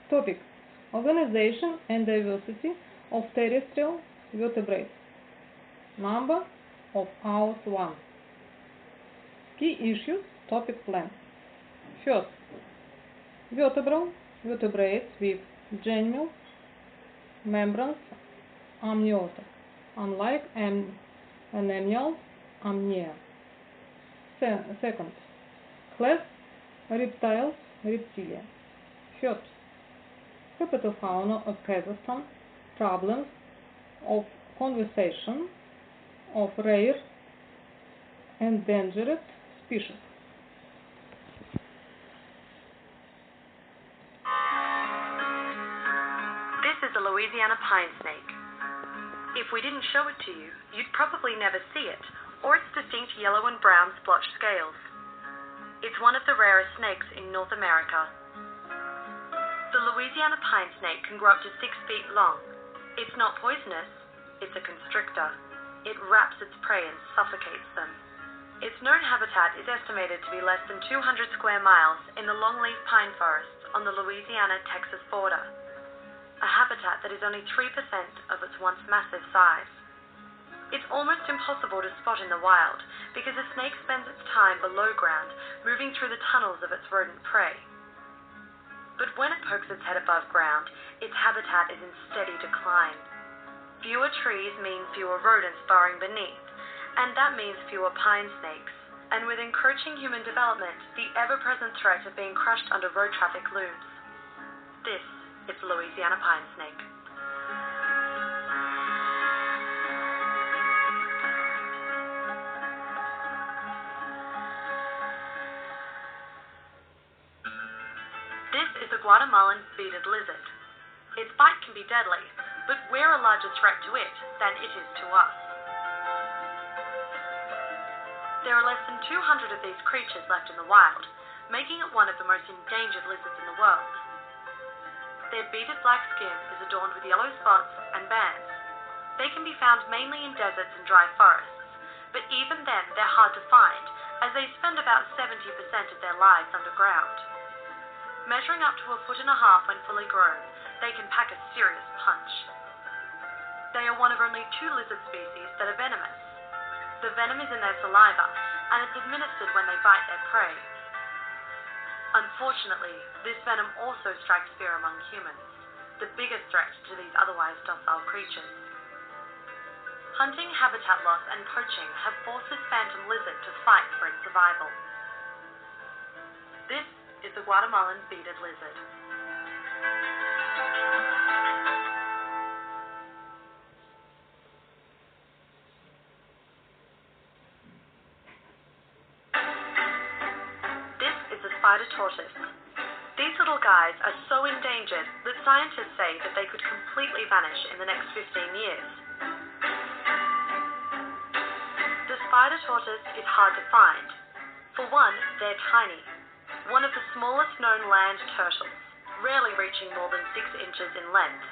Topic: Organization and diversity of terrestrial vertebrates. Number of hours 1. Key issues. Topic plan. First, vertebrates with genuine membranes, amniota, unlike enamel amnia. Second, class reptiles, reptilia. Third, herpetofauna of Kazakhstan, problems of conservation of rare endangered species. This is a Louisiana pine snake. If we didn't show it to you, you'd probably never see it, or its distinct yellow and brown splotched scales. It's one of the rarest snakes in North America. The Louisiana pine snake can grow up to 6 feet long. It's not poisonous, it's a constrictor. It wraps its prey and suffocates them. Its known habitat is estimated to be less than 200 square miles in the longleaf pine forests on the Louisiana-Texas border, a habitat that is only 3% of its once massive size. It's almost impossible to spot in the wild because the snake spends its time below ground, moving through the tunnels of its rodent prey. But when it pokes its head above ground, its habitat is in steady decline. Fewer trees mean fewer rodents burrowing beneath, and that means fewer pine snakes. And with encroaching human development, the ever-present threat of being crushed under road traffic looms. This is the Louisiana pine snake. This is the Guatemalan bearded lizard. Its bite can be deadly, but we're a larger threat to it than it is to us. There are less than 200 of these creatures left in the wild, making it one of the most endangered lizards in the world. Their beaded black skin is adorned with yellow spots and bands. They can be found mainly in deserts and dry forests, but even then they're hard to find, as they spend about 70% of their lives underground. Measuring up to 1.5 feet when fully grown, they can pack a serious punch. They are one of only 2 lizard species that are venomous. The venom is in their saliva, and it's administered when they bite their prey. Unfortunately, this venom also strikes fear among humans, the biggest threat to these otherwise docile creatures. Hunting, habitat loss, and poaching have forced this phantom lizard to fight for its survival. This is the Guatemalan bearded lizard. Spider tortoise. These little guys are so endangered that scientists say that they could completely vanish in the next 15 years. The spider tortoise is hard to find. For one, they're tiny, one of the smallest known land turtles, rarely reaching more than 6 inches in length.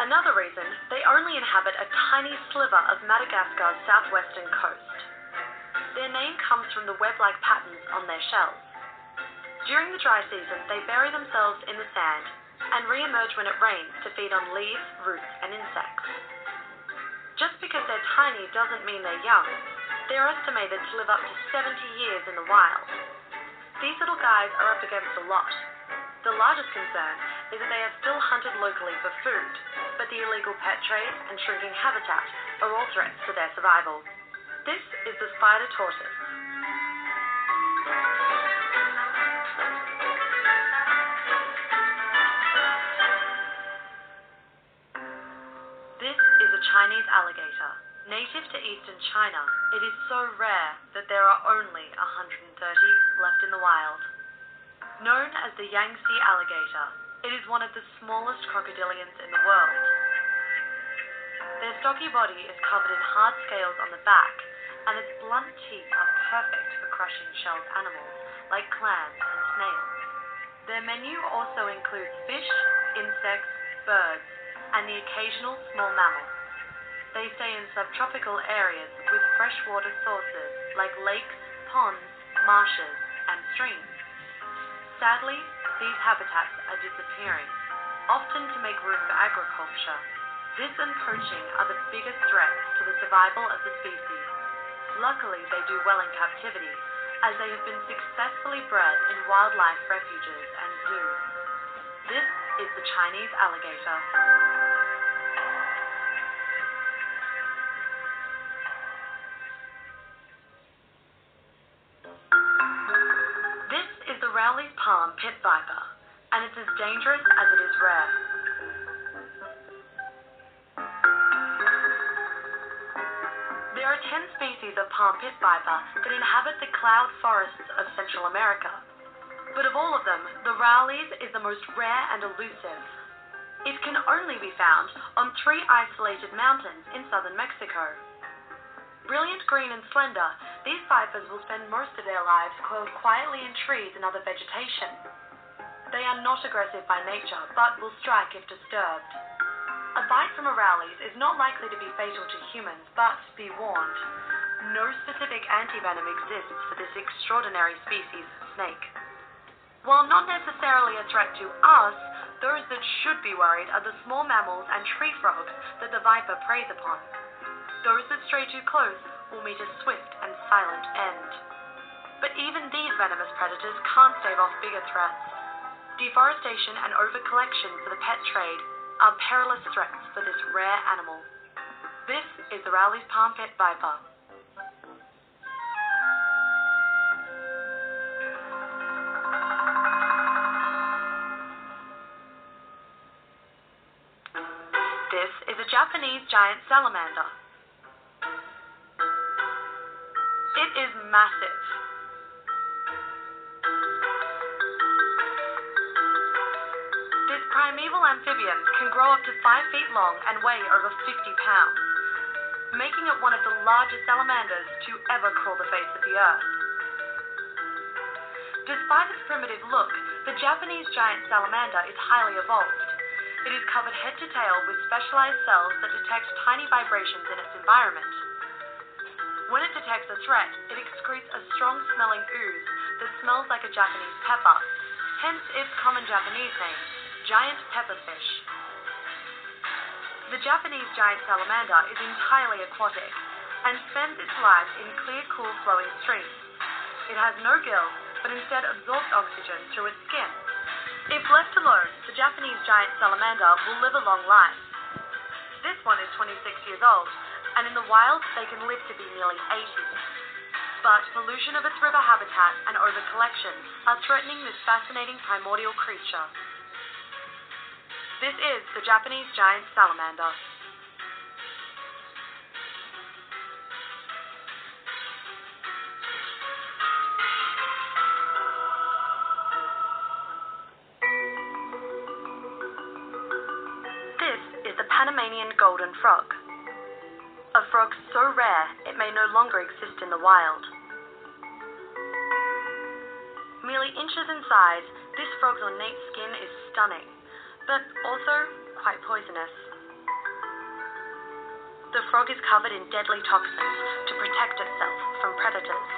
Another reason, they only inhabit a tiny sliver of Madagascar's southwestern coast. Their name comes from the web-like patterns on their shells. During the dry season, they bury themselves in the sand and re-emerge when it rains to feed on leaves, roots, and insects. Just because they're tiny doesn't mean they're young. They're estimated to live up to 70 years in the wild. These little guys are up against a lot. The largest concern is that they are still hunted locally for food, but the illegal pet trade and shrinking habitat are all threats to their survival. This is the spider tortoise. Chinese alligator. Native to eastern China, it is so rare that there are only 130 left in the wild. Known as the Yangtze alligator, it is one of the smallest crocodilians in the world. Their stocky body is covered in hard scales on the back, and its blunt teeth are perfect for crushing shelled animals like clams and snails. Their menu also includes fish, insects, birds, and the occasional small mammal. They stay in subtropical areas with freshwater sources like lakes, ponds, marshes, and streams. Sadly, these habitats are disappearing, often to make room for agriculture. This and poaching are the biggest threats to the survival of the species. Luckily, they do well in captivity, as they have been successfully bred in wildlife refuges and zoos. This is the Chinese alligator. This is the Rowley's palm pit viper, and it's as dangerous as it is rare. There are 10 species of palm pit viper that inhabit the cloud forests of Central America. But of all of them, the Rowley's is the most rare and elusive. It can only be found on 3 isolated mountains in southern Mexico. Brilliant green and slender, these vipers will spend most of their lives coiled quietly in trees and other vegetation. They are not aggressive by nature, but will strike if disturbed. A bite from a Rowley's is not likely to be fatal to humans, but be warned, no specific antivenom exists for this extraordinary species of snake. While not necessarily a threat to us, those that should be worried are the small mammals and tree frogs that the viper preys upon. Those that stray too close will meet a swift and silent end. But even these venomous predators can't stave off bigger threats. Deforestation and overcollection for the pet trade are perilous threats for this rare animal. This is the Rowley's palm pit viper. This is a Japanese giant salamander. It is massive. This primeval amphibian can grow up to 5 feet long and weigh over 50 pounds, making it one of the largest salamanders to ever crawl the face of the earth. Despite its primitive look, the Japanese giant salamander is highly evolved. It is covered head to tail with specialized cells that detect tiny vibrations in its environment. When it detects a threat, it excretes a strong-smelling ooze that smells like a Japanese pepper, hence its common Japanese name, giant pepperfish. The Japanese giant salamander is entirely aquatic and spends its life in clear, cool, flowing streams. It has no gills, but instead absorbs oxygen through its skin. If left alone, the Japanese giant salamander will live a long life. This one is 26 years old, and in the wild they can live to be nearly 80. But pollution of its river habitat and overcollection are threatening this fascinating primordial creature. This is the Japanese giant salamander. Panamanian golden frog. A frog so rare it may no longer exist in the wild. Merely inches in size, this frog's ornate skin is stunning, but also quite poisonous. The frog is covered in deadly toxins to protect itself from predators.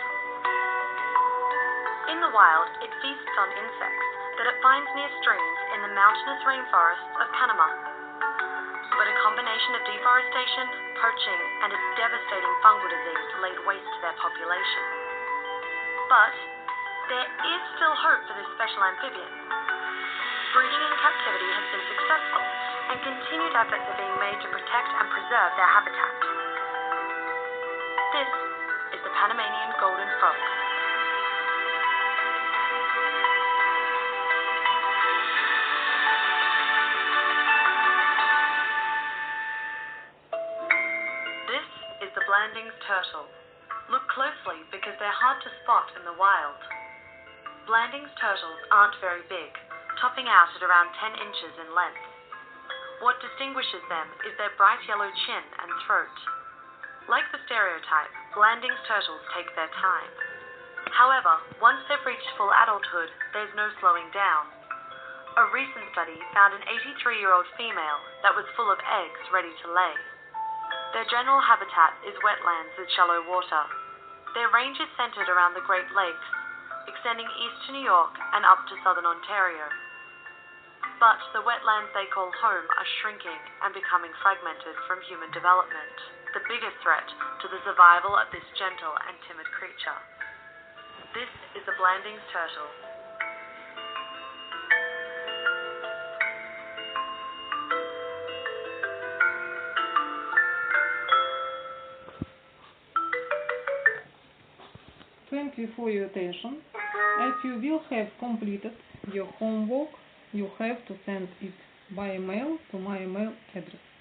In the wild, it feasts on insects that it finds near streams in the mountainous rainforests of Panama. But a combination of deforestation, poaching, and a devastating fungal disease laid waste to their population. But there is still hope for this special amphibian. Breeding in captivity has been successful, and continued efforts are being made to protect and preserve their habitat. This is the Panamanian golden frog. Blanding's turtle. Look closely because they're hard to spot in the wild. Blanding's turtles aren't very big, topping out at around 10 inches in length. What distinguishes them is their bright yellow chin and throat. Like the stereotype, Blanding's turtles take their time. However, once they've reached full adulthood, there's no slowing down. A recent study found an 83-year-old female that was full of eggs ready to lay. Their general habitat is wetlands with shallow water. Their range is centered around the Great Lakes, extending east to New York and up to southern Ontario. But the wetlands they call home are shrinking and becoming fragmented from human development, the biggest threat to the survival of this gentle and timid creature. This is the Blandings turtle. Thank you for your attention. As you will have completed your homework, you have to send it by email to my email address.